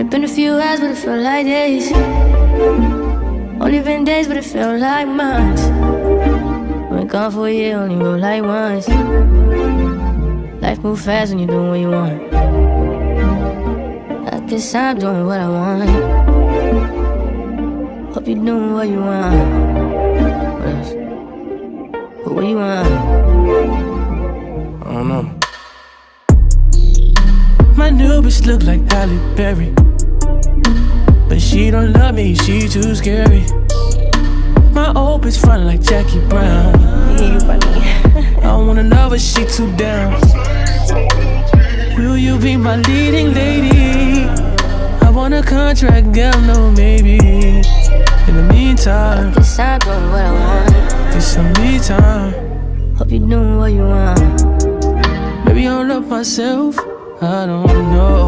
Only been a few hours, but it felt like days. Only been days, but it felt like months. Been gone for a year, only roll like once. Life move fast when you're doing what you want. I guess I'm doing what I want. Hope you're doing what you want. What else? But what you want? I don't know. My new bitch look like Halle Berry, but she don't love me, she too scary. My old bitch front like Jackie Brown. Yeah, you funny. I don't wanna love her, she too down. Will you be my leading lady? I want a contract, girl, no maybe. In the meantime, I guess I'm doing what I want. it's some me time. Hope you're doing what you want. Maybe I'll love myself, I don't know.